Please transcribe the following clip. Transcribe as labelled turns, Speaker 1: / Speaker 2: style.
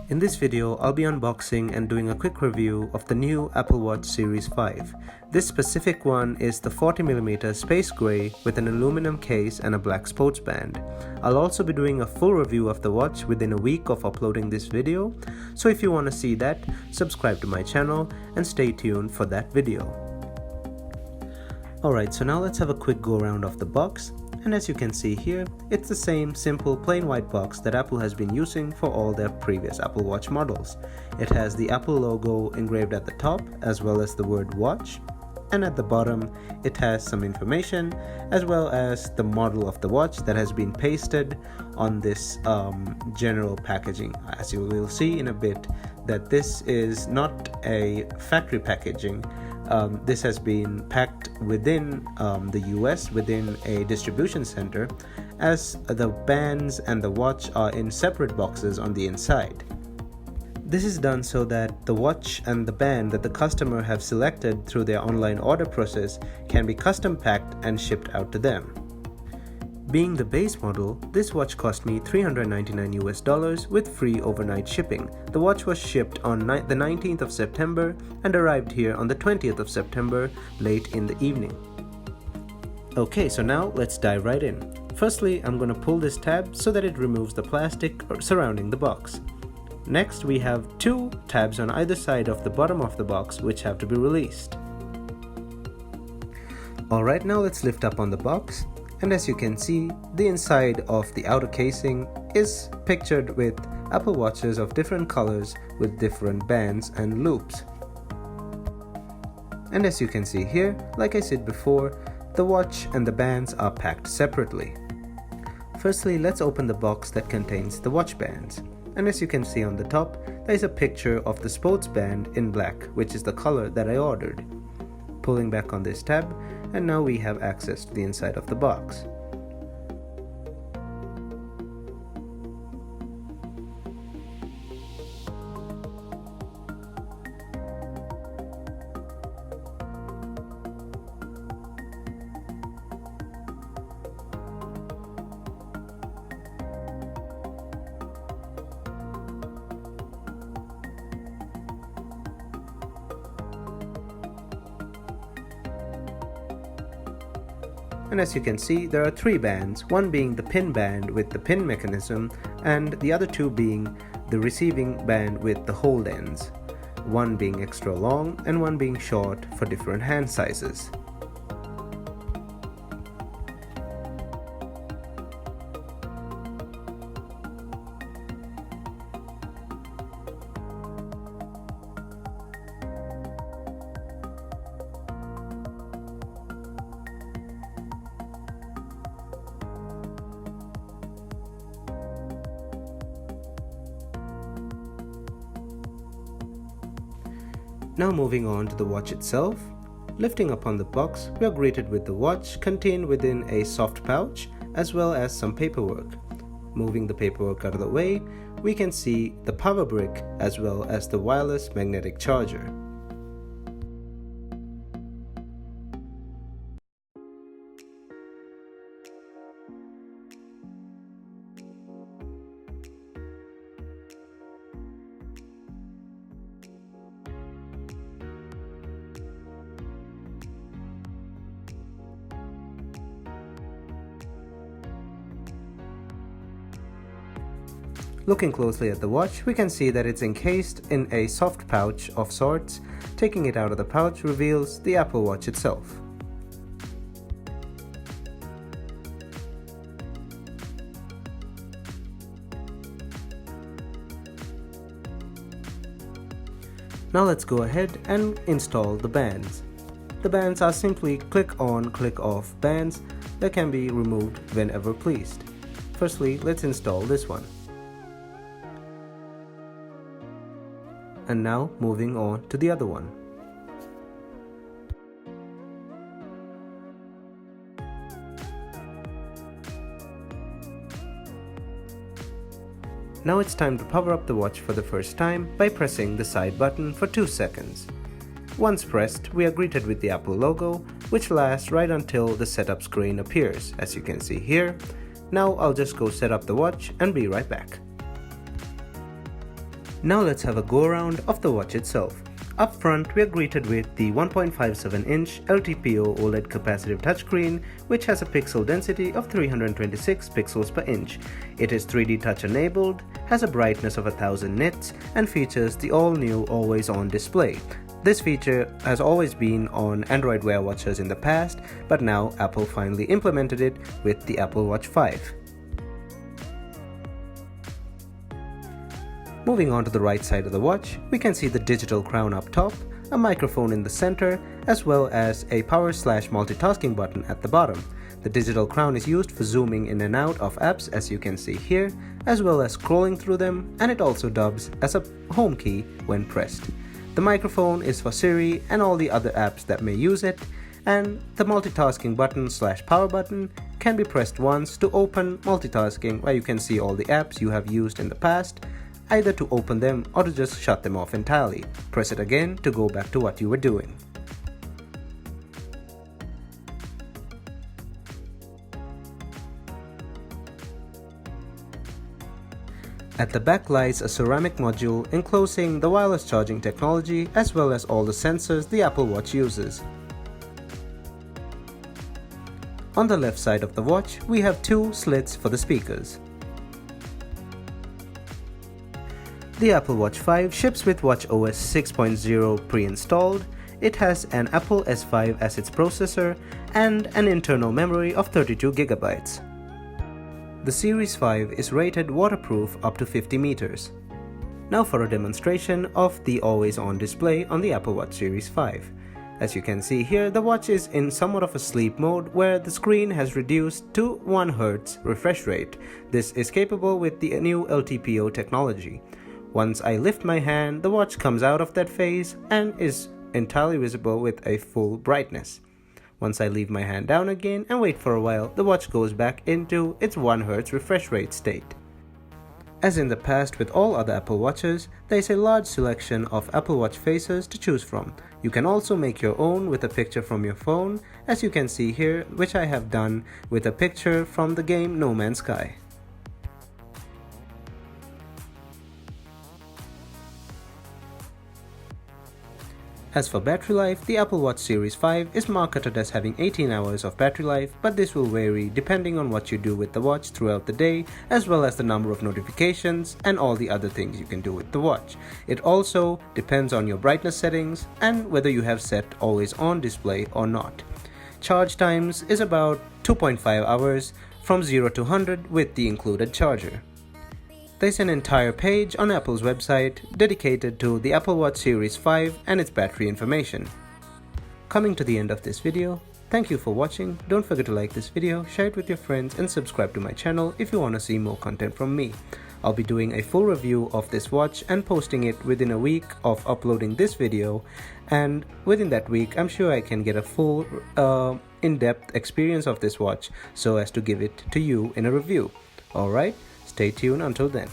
Speaker 1: In this video, I'll be unboxing and doing a quick review of the new Apple Watch Series 5. This specific one is the 40mm space gray with an aluminum case and a black sports band. I'll also be doing a full review of the watch within a week of uploading this video, so if you want to see that, subscribe to my channel and stay tuned for that video. Alright, so now let's have a quick go around of the box. And as you can see here, it's the same simple plain white box that Apple has been using for all their previous Apple Watch models. It has the Apple logo engraved at the top as well as the word watch, and at the bottom it has some information as well as the model of the watch that has been pasted on this general packaging. As you will see in a bit that this is not a factory packaging. This has been packed within the US, within a distribution center, as the bands and the watch are in separate boxes on the inside. This is done so that the watch and the band that the customer have selected through their online order process can be custom packed and shipped out to them. Being the base model, this watch cost me $399 with free overnight shipping. The watch was shipped on the 19th of September and arrived here on the 20th of September late in the evening. Okay, so now let's dive right in. Firstly, I'm going to pull this tab so that it removes the plastic surrounding the box. Next, we have two tabs on either side of the bottom of the box which have to be released. Alright, now let's lift up on the box. And as you can see, the inside of the outer casing is pictured with Apple Watches of different colors with different bands and loops. And as you can see here, like I said before, the watch and the bands are packed separately. Firstly, let's open the box that contains the watch bands. And as you can see on the top, there is a picture of the sports band in black, which is the color that I ordered. Pulling back on this tab, and now we have access to the inside of the box. And as you can see, there are three bands, one being the pin band with the pin mechanism and the other two being the receiving band with the hold ends, one being extra long and one being short for different hand sizes. Now moving on to the watch itself. Lifting up on the box, we are greeted with the watch contained within a soft pouch as well as some paperwork. Moving the paperwork out of the way, we can see the power brick as well as the wireless magnetic charger. Looking closely at the watch, we can see that it's encased in a soft pouch of sorts. Taking it out of the pouch reveals the Apple Watch itself. Now let's go ahead and install the bands. The bands are simply click on, click off bands that can be removed whenever pleased. Firstly, let's install this one. And now moving on to the other one. Now it's time to power up the watch for the first time by pressing the side button for 2 seconds. Once pressed, we are greeted with the Apple logo, which lasts right until the setup screen appears, as you can see here. Now I'll just go set up the watch and be right back. Now let's have a go around of the watch itself. Up front, we are greeted with the 1.57-inch LTPO OLED capacitive touchscreen, which has a pixel density of 326 pixels per inch. It is 3D touch enabled, has a brightness of 1000 nits, and features the all-new always-on display. This feature has always been on Android Wear watches in the past, but now Apple finally implemented it with the Apple Watch 5. Moving on to the right side of the watch, we can see the digital crown up top, a microphone in the center, as well as a power/multitasking button at the bottom. The digital crown is used for zooming in and out of apps, as you can see here, as well as scrolling through them, and it also dubs as a home key when pressed. The microphone is for Siri and all the other apps that may use it, and the multitasking button/power button can be pressed once to open multitasking, where you can see all the apps you have used in the past, either to open them or to just shut them off entirely. Press it again to go back to what you were doing. At the back lies a ceramic module enclosing the wireless charging technology as well as all the sensors the Apple Watch uses. On the left side of the watch, we have two slits for the speakers. The Apple Watch 5 ships with watchOS 6.0 pre-installed. It has an Apple S5 as its processor and an internal memory of 32 GB. The Series 5 is rated waterproof up to 50 meters. Now for a demonstration of the always-on display on the Apple Watch Series 5. As you can see here, the watch is in somewhat of a sleep mode where the screen has reduced to 1 Hz refresh rate. This is capable with the new LTPO technology. Once I lift my hand, the watch comes out of that phase and is entirely visible with a full brightness. Once I leave my hand down again and wait for a while, the watch goes back into its 1 Hz refresh rate state. As in the past with all other Apple Watches, there is a large selection of Apple Watch faces to choose from. You can also make your own with a picture from your phone, as you can see here, which I have done with a picture from the game No Man's Sky. As for battery life, the Apple Watch Series 5 is marketed as having 18 hours of battery life, but this will vary depending on what you do with the watch throughout the day, as well as the number of notifications and all the other things you can do with the watch. It also depends on your brightness settings and whether you have set always on display or not. Charge times is about 2.5 hours from 0 to 100 with the included charger. There's an entire page on Apple's website dedicated to the Apple Watch Series 5 and its battery information. Coming to the end of this video, thank you for watching. Don't forget to like this video, share it with your friends, and subscribe to my channel if you want to see more content from me. I'll be doing a full review of this watch and posting it within a week of uploading this video, and within that week I'm sure I can get a full in-depth experience of this watch so as to give it to you in a review. Alright? Stay tuned until then.